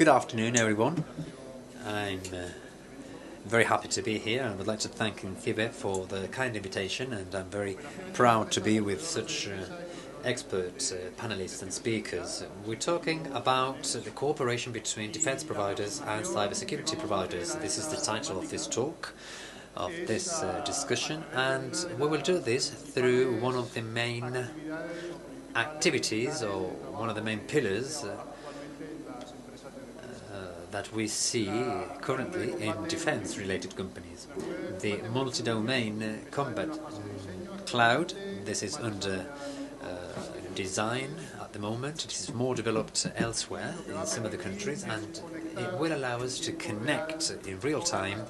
Good afternoon, everyone. I'm very happy to be here and would like to thank INCIBE for the kind invitation, and I'm very proud to be with such experts, panelists and speakers. We're talking about the cooperation between defense providers and cybersecurity providers. This is the title of this talk, of this discussion, and we will do this through one of the main activities, or one of the main pillars that we see currently in defense-related companies. The multi-domain combat cloud, this is under design at the moment. It is more developed elsewhere in some other countries, and it will allow us to connect in real time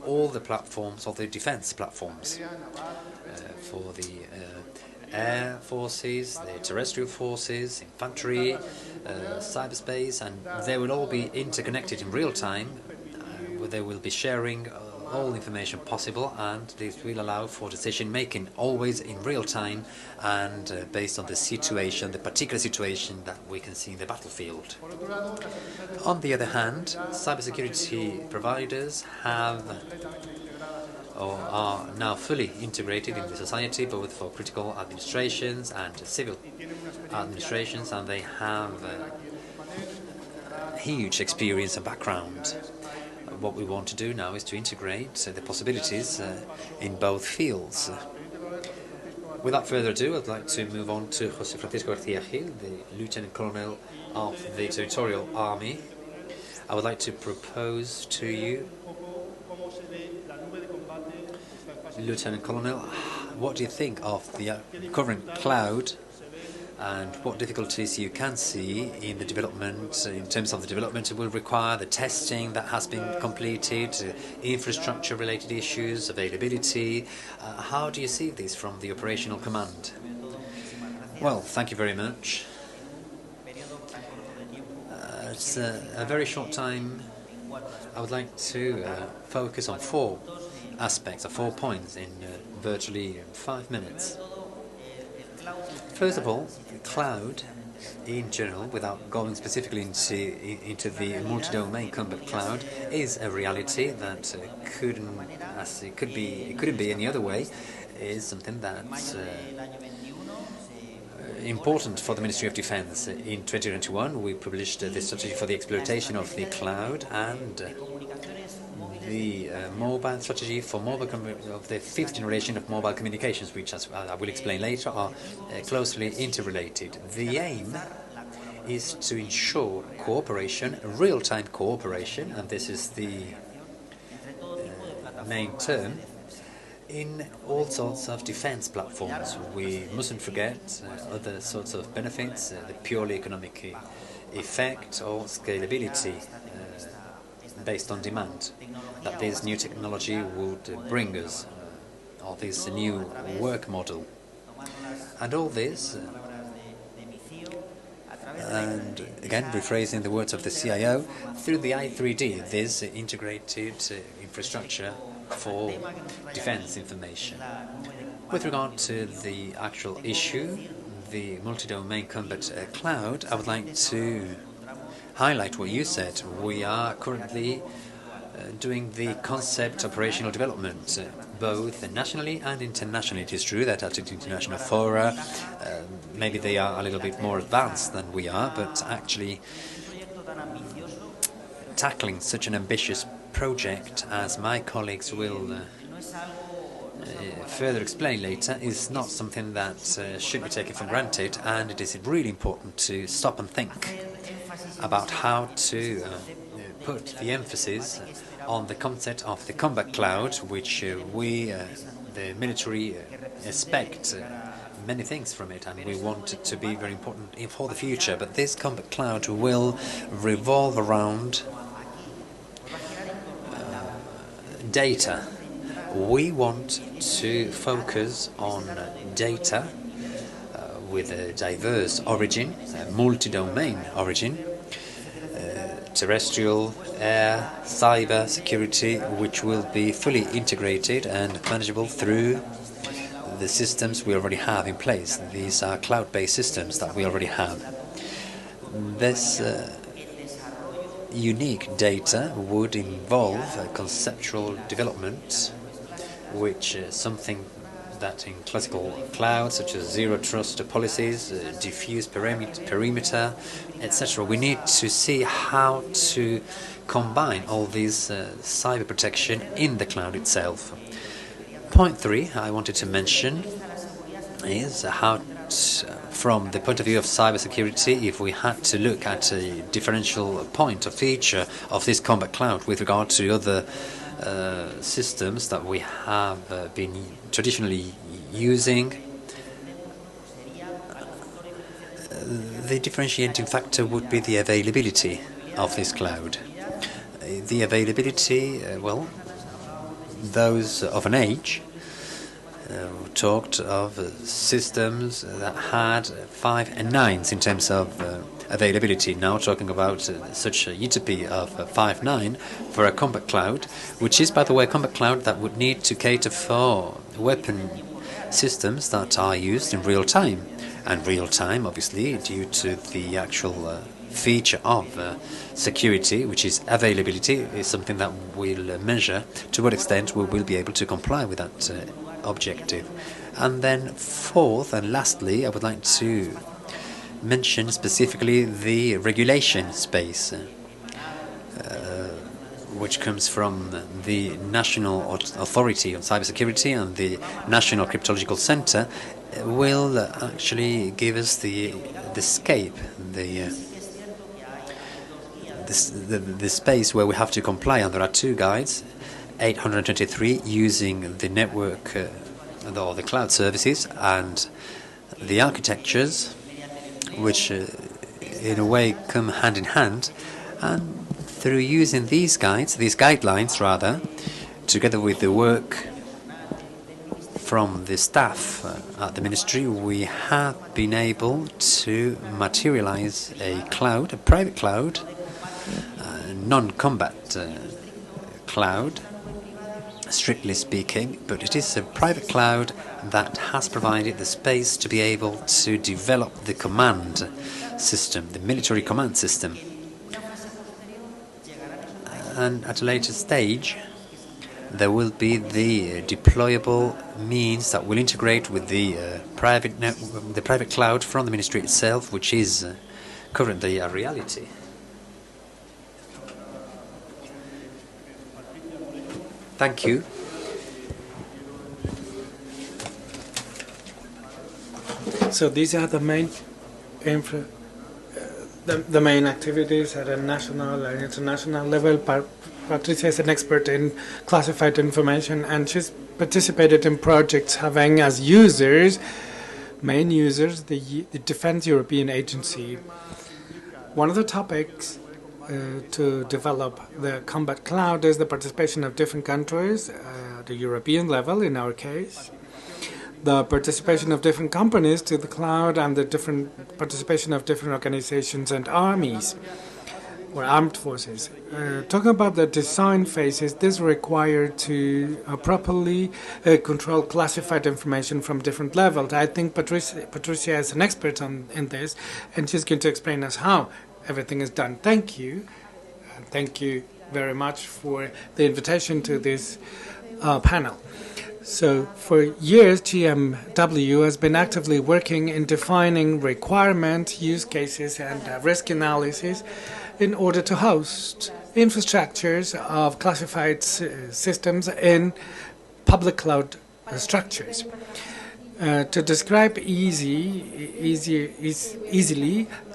all the platforms, all the defense platforms for the air forces, the terrestrial forces, infantry, cyberspace, and they will all be interconnected in real time. They will be sharing all information possible, and this will allow for decision making always in real time and based on the situation, the particular situation that we can see in the battlefield. On the other hand, cybersecurity providers have or are now fully integrated in the society, both for critical administrations and civil administrations, and they have huge experience and background. What we want to do now is to integrate the possibilities in both fields. Without further ado, I'd like to move on to José Francisco García Gil, the Lieutenant Colonel of the Territorial Army. I would like to propose to you, Lieutenant Colonel, what do you think of the current cloud and what difficulties you can see in the development? In terms of the development, it will require the testing that has been completed, infrastructure related issues, availability. How do you see this from the operational command? Well, thank you very much. It's a very short time. I would like to focus on four aspects, or 4 points in virtually 5 minutes. First of all, cloud in general, without going specifically into the multi-domain combat cloud, is a reality that it couldn't be any other way. Is something that's important for the Ministry of Defense. In 2021, we published the strategy for the exploitation of the cloud and the mobile strategy for of the 5th generation of mobile communications, which, as I will explain later, are closely interrelated. The aim is to ensure cooperation, real-time cooperation, and this is the main term, in all sorts of defense platforms. We mustn't forget other sorts of benefits, the purely economic effect or scalability based on demand that this new technology would bring us, or this new work model. And all this, and again rephrasing the words of the CIO, through the I3D, this integrated infrastructure for defense information. With regard to the actual issue, the multi-domain combat cloud, I would like to highlight what you said. We are currently doing the concept operational development, both nationally and internationally. It is true that at international fora, maybe they are a little bit more advanced than we are, but actually tackling such an ambitious project, as my colleagues will further explain later, is not something that should be taken for granted, and it is really important to stop and think about how to put the emphasis on the concept of the combat cloud, which we, the military, expect many things from it, and we want it to be very important for the future. But this combat cloud will revolve around data. We want to focus on data with a diverse origin, a multi-domain origin, terrestrial, air, cyber security, which will be fully integrated and manageable through the systems we already have in place. These are cloud-based systems that we already have. This unique data would involve conceptual development, which is something that in classical clouds, such as zero trust policies, diffuse perimeter, etc., we need to see how to combine all these cyber protection in the cloud itself. Point 3 I wanted to mention is how, from the point of view of cybersecurity, if we had to look at a differential point or feature of this combat cloud with regard to other systems that we have been traditionally using, the differentiating factor would be the availability of this cloud. The availability, well, those of an age talked of systems that had 5 and 9s in terms of availability. Now talking about such a utopia of 5.9 for a combat cloud, which is, by the way, a combat cloud that would need to cater for weapon systems that are used in real time. And real time, obviously, due to the actual feature of security, which is availability, is something that we'll measure to what extent we will be able to comply with that objective. And then fourth and lastly, I would like to mention specifically the regulation space, which comes from the National Authority on Cybersecurity and the National Cryptological Center, will actually give us the scape, the space where we have to comply. And there are 2 guides, 823 using the network or the cloud services, and the architectures, which in a way come hand in hand. And through using these guidelines rather, together with the work from the staff at the Ministry, we have been able to materialize a cloud, a private cloud, non-combat cloud, strictly speaking, but it is a private cloud that has provided the space to be able to develop the command system, the military command system. And at a later stage, there will be the deployable means that will integrate with the private cloud from the Ministry itself, which is currently a reality. Thank you. So these are the main the main activities at a national and international level. Patricia is an expert in classified information, and she's participated in projects having as main users, the Defense European Agency. One of the topics to develop the combat cloud is the participation of different countries at the European level, in our case, the participation of different companies to the cloud, and the different participation of different organizations and armies or armed forces. Talking about the design phases, this required to properly control classified information from different levels. I think Patricia is an expert in this, and she's going to explain us how everything is done. Thank you. Thank you very much for the invitation to this panel. So for years, GMW has been actively working in defining requirements, use cases, and risk analysis in order to host infrastructures of classified systems in public cloud structures. To describe easily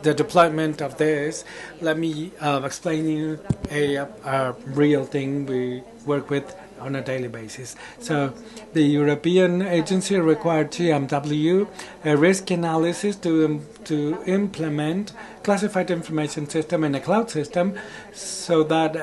the deployment of this, let me explain you a real thing we work with on a daily basis. So the European agency required GMW a risk analysis to implement classified information system in a cloud system, so that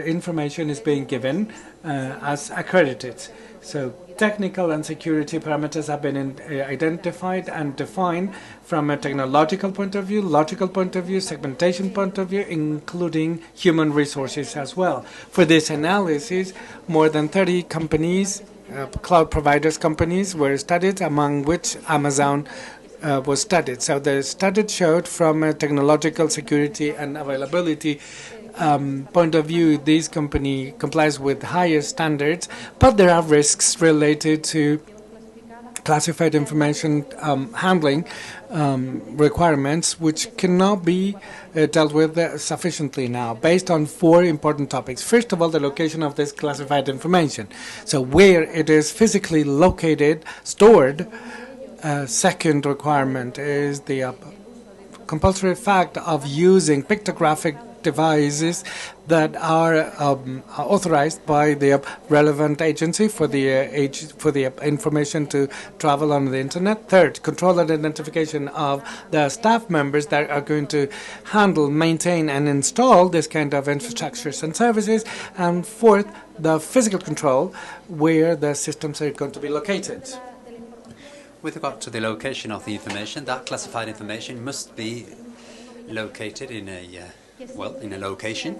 information is being given as accredited. So technical and security parameters have been identified and defined from a technological point of view, logical point of view, segmentation point of view, including human resources as well. For this analysis, more than 30 companies, cloud providers companies, were studied, among which Amazon was studied. So the study showed from a technological security and availability point of view, this company complies with higher standards, but there are risks related to classified information handling requirements which cannot be dealt with sufficiently now, based on 4 important topics. First of all, the location of this classified information. So where it is physically located, stored. Second requirement is the compulsory fact of using pictographic devices that are authorized by the relevant agency for the information to travel on the internet. Third, control and identification of the staff members that are going to handle, maintain, and install this kind of infrastructures and services. And fourth, the physical control where the systems are going to be located. With regard to the location of the information, that classified information must be located in a location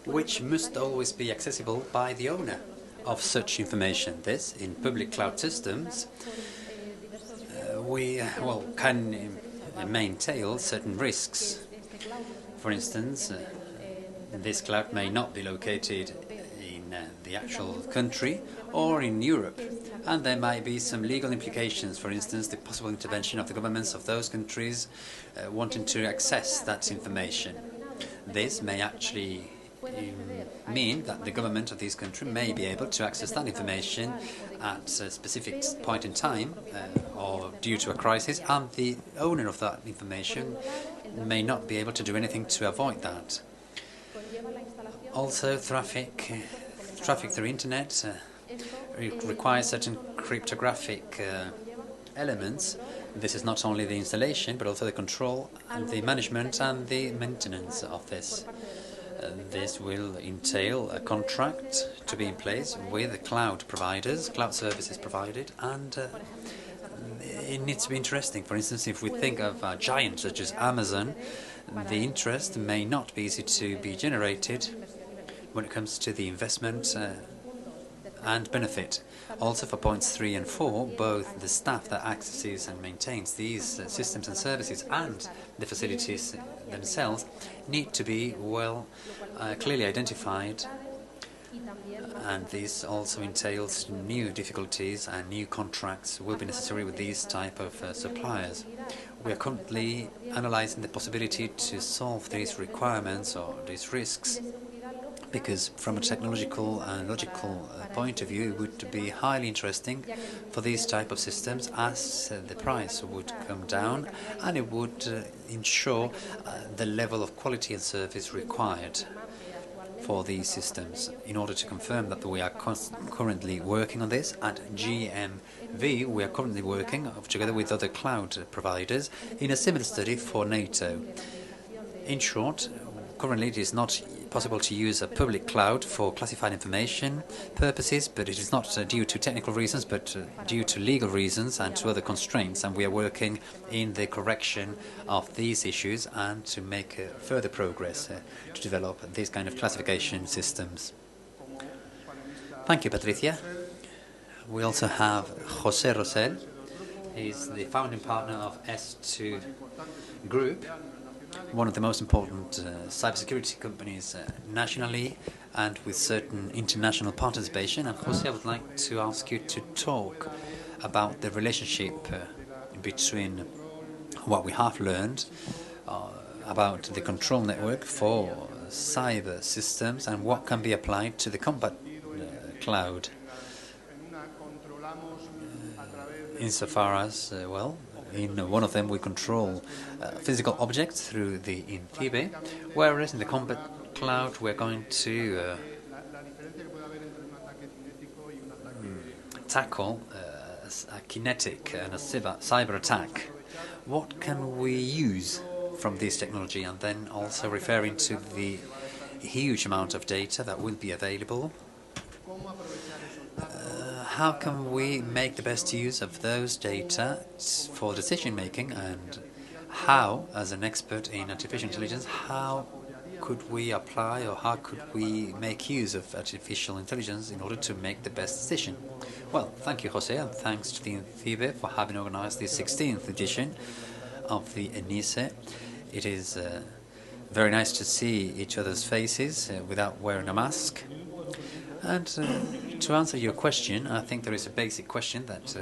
which must always be accessible by the owner of such information. This, in public cloud systems, can maintain certain risks. For instance, this cloud may not be located in the actual country or in Europe, and there might be some legal implications. For instance, the possible intervention of the governments of those countries wanting to access that information. This may actually mean that the government of this country may be able to access that information at a specific point in time or due to a crisis, and the owner of that information may not be able to do anything to avoid that. Also, traffic through internet requires certain cryptographic elements. This is not only the installation, but also the control and the management and the maintenance of this. This will entail a contract to be in place with the cloud providers, cloud services provided, and it needs to be interesting. For instance, if we think of a giant such as Amazon, the interest may not be easy to be generated when it comes to the investment and benefit. Also, for points 3 and 4, both the staff that accesses and maintains these systems and services and the facilities themselves need to be clearly identified, and this also entails new difficulties, and new contracts will be necessary with these type of suppliers. We are currently analyzing the possibility to solve these requirements or these risks, because from a technological and logical point of view, it would be highly interesting for these type of systems, as the price would come down and it would ensure the level of quality and service required for these systems. In order to confirm that we are currently working on this at GMV, we are currently working together with other cloud providers in a similar study for NATO. In short, currently it is not possible to use a public cloud for classified information purposes, but it is not due to technical reasons, but due to legal reasons and to other constraints, and we are working in the correction of these issues and to make further progress to develop these kind of classification systems. Thank you, Patricia. We also have José Rosell. He's the founding partner of S2 Group, one of the most important cybersecurity companies nationally and with certain international participation. And José, I would like to ask you to talk about the relationship between what we have learned about the control network for cyber systems and what can be applied to the combat cloud. Insofar as, in one of them we control physical objects through the INCIBE, whereas in the combat cloud we're going to tackle a kinetic and a cyber attack. What can we use from this technology? And then also referring to the huge amount of data that will be available, how can we make the best use of those data for decision making, and how, as an expert in artificial intelligence, how could we apply or how could we make use of artificial intelligence in order to make the best decision? Well, thank you, José, and thanks to the INCIBE for having organized the 16th edition of the ENISE. It is very nice to see each other's faces without wearing a mask. And to answer your question, I think there is a basic question that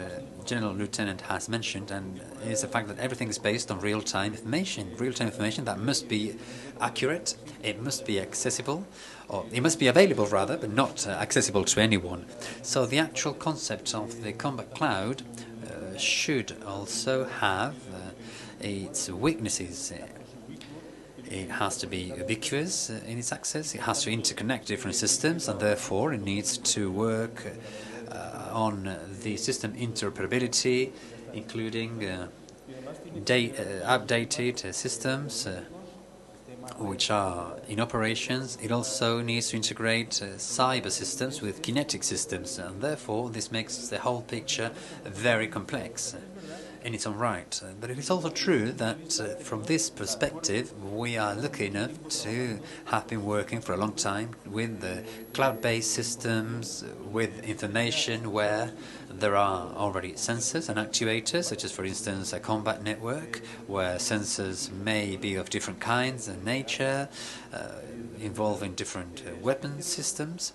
General Lieutenant has mentioned, and it is the fact that everything is based on real-time information that must be accurate, it must be accessible, or it must be available rather, but not accessible to anyone. So the actual concept of the combat cloud should also have its weaknesses. It has to be ubiquitous in its access, it has to interconnect different systems, and therefore it needs to work on the system interoperability, including outdated systems which are in operations. It also needs to integrate cyber systems with kinetic systems, and therefore this makes the whole picture very complex in its own right. But it is also true that from this perspective we are lucky enough to have been working for a long time with the cloud-based systems, with information where there are already sensors and actuators, such as for instance a combat network where sensors may be of different kinds and nature, involving different weapon systems.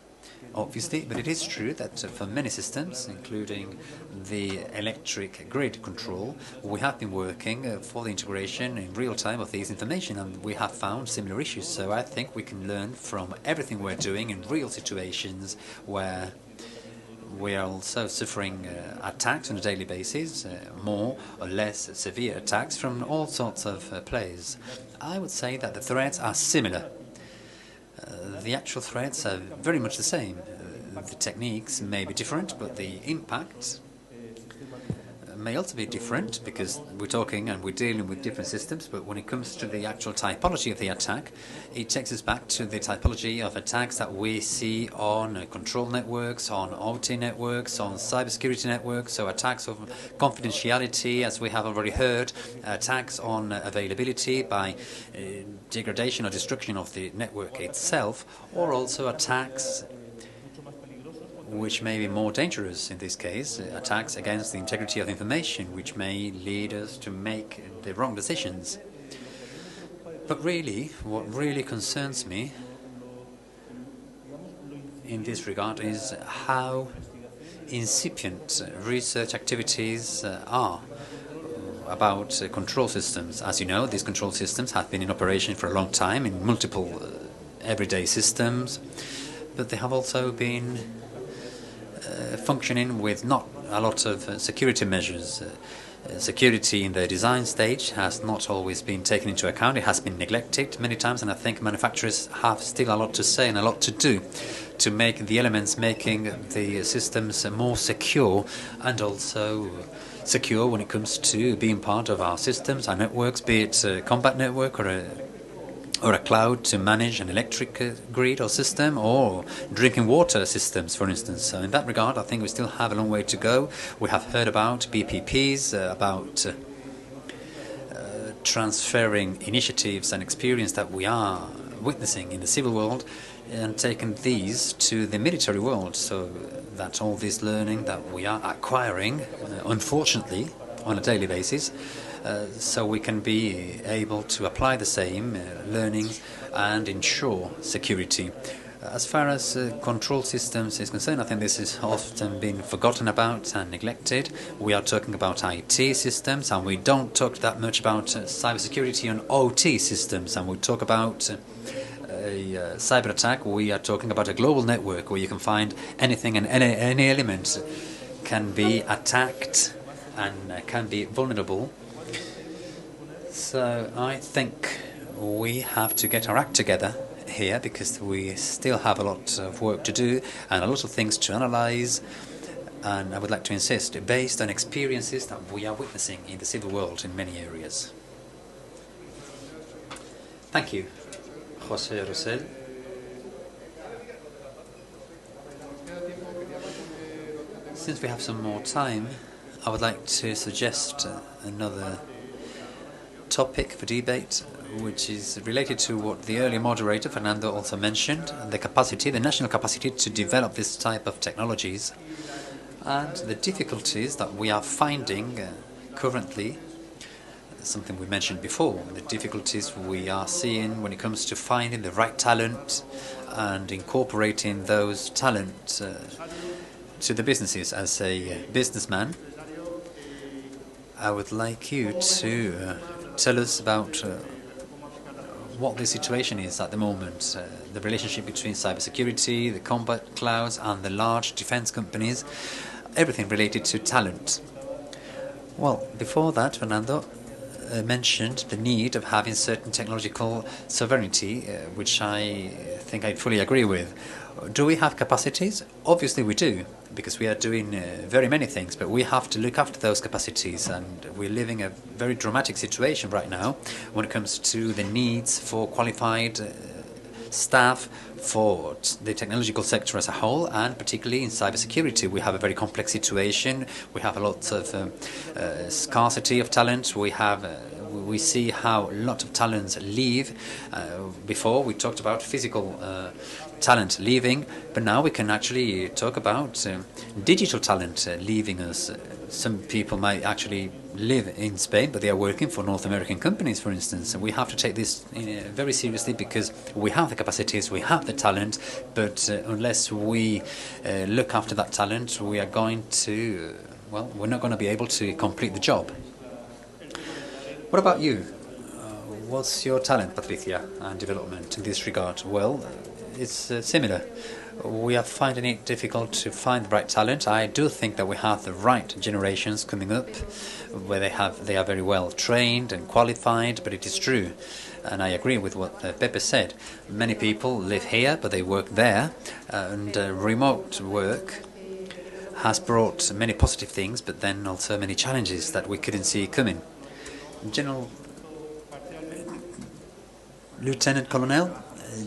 Obviously, but it is true that for many systems, including the electric grid control, we have been working for the integration in real time of these information, and we have found similar issues. So I think we can learn from everything we're doing in real situations where we are also suffering attacks on a daily basis, more or less severe attacks from all sorts of players. I would say that the threats are similar. The actual threats are very much the same. The techniques may be different, but the impact may also be different, because we're talking and we're dealing with different systems, but when it comes to the actual typology of the attack, it takes us back to the typology of attacks that we see on control networks, on OT networks, on cybersecurity networks, so attacks of confidentiality, as we have already heard, attacks on availability by degradation or destruction of the network itself, or also attacks which may be more dangerous in this case, attacks against the integrity of information, which may lead us to make the wrong decisions. But really, what really concerns me in this regard is how incipient research activities are about control systems. As you know, these control systems have been in operation for a long time in multiple everyday systems, but they have also been functioning with not a lot of security measures. Security in the design stage has not always been taken into account. It has been neglected many times, and I think manufacturers have still a lot to say and a lot to do to make the elements making the systems more secure, and also secure when it comes to being part of our systems, our networks, be it a combat network or a cloud to manage an electric grid or system, or drinking water systems, for instance. So in that regard, I think we still have a long way to go. We have heard about BPPs, about transferring initiatives and experience that we are witnessing in the civil world and taking these to the military world, so that all this learning that we are acquiring, unfortunately, on a daily basis, so we can be able to apply the same learning and ensure security. As far as control systems is concerned, I think this has often been forgotten about and neglected. We are talking about IT systems, and we don't talk that much about cybersecurity and OT systems. And we talk about a cyber attack, we are talking about a global network where you can find anything and any element can be attacked and can be vulnerable. So I think we have to get our act together here, because we still have a lot of work to do and a lot of things to analyze, and I would like to insist, based on experiences that we are witnessing in the civil world in many areas. Thank you, José Rosell. Since we have some more time, I would like to suggest another topic for debate, which is related to what the earlier moderator, Fernando, also mentioned, the capacity, the national capacity to develop this type of technologies, and the difficulties that we are finding currently something we mentioned before, the difficulties we are seeing when it comes to finding the right talent and incorporating those talents to the businesses. As a businessman, I would like you to tell us about what the situation is at the moment, the relationship between cybersecurity, the combat clouds and the large defense companies, everything related to talent. Well, before that, Fernando mentioned the need of having certain technological sovereignty, which I think I fully agree with. Do we have capacities? Obviously we do, because we are doing very many things, but we have to look after those capacities, and we're living a very dramatic situation right now when it comes to the needs for qualified staff for the technological sector as a whole, and particularly in cybersecurity. We have a very complex situation. We have a lot of scarcity of talent. We see how a lot of talents leave. Before we talked about physical talent leaving, but now we can actually talk about digital talent leaving us. Some people might actually live in Spain, but they are working for North American companies, for instance. And we have to take this very seriously, because we have the capacities, we have the talent, but unless we look after that talent, we are going to, well, we're not going to be able to complete the job. What about you? What's your talent, Patricia, and development in this regard? Well, it's similar. We are finding it difficult to find the right talent. I do think that we have the right generations coming up, where they are very well trained and qualified, but it is true, and I agree with what Pepe said. Many people live here, but they work there, and remote work has brought many positive things, but then also many challenges that we couldn't see coming. General Lieutenant Coronel,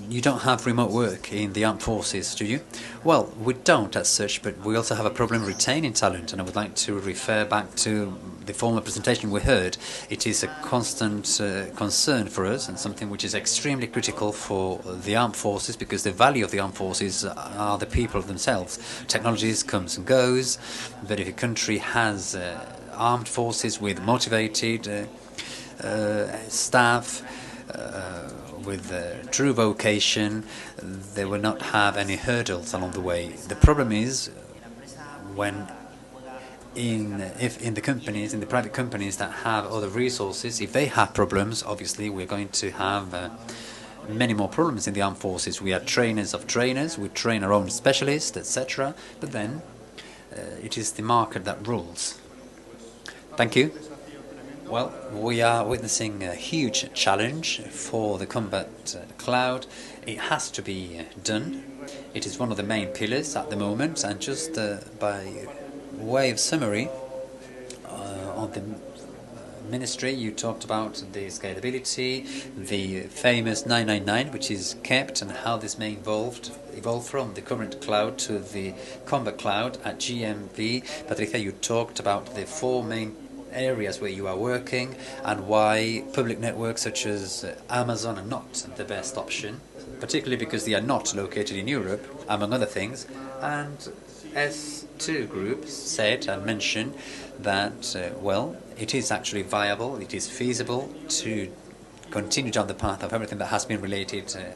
you don't have remote work in the armed forces, do you? Well, we don't as such, but we also have a problem retaining talent, and I would like to refer back to the former presentation we heard. It is a constant concern for us, and something which is extremely critical for the armed forces, because the value of the armed forces are the people themselves. Technologies comes and goes, but if a country has armed forces with motivated staff, with true vocation, they will not have any hurdles along the way. The problem is when if in the companies, in the private companies that have other resources, if they have problems, obviously we're going to have many more problems in the armed forces. We are trainers of trainers, we train our own specialists, etc. But then it is the market that rules. Thank you. Well, we are witnessing a huge challenge for the combat cloud. It has to be done. It is one of the main pillars at the moment, and just by way of summary, on the Ministry, you talked about the scalability, the famous 999, which is kept, and how this may evolve from the current cloud to the combat cloud. At GMV, Patricia, you talked about the four main areas where you are working, and why public networks such as Amazon are not the best option, particularly because they are not located in Europe, among other things. And S2 Group said and mentioned that, well, it is actually viable, it is feasible to continue down the path of everything that has been related to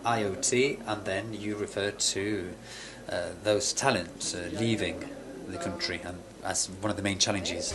IoT, and then you refer to those talents leaving the country, and as one of the main challenges.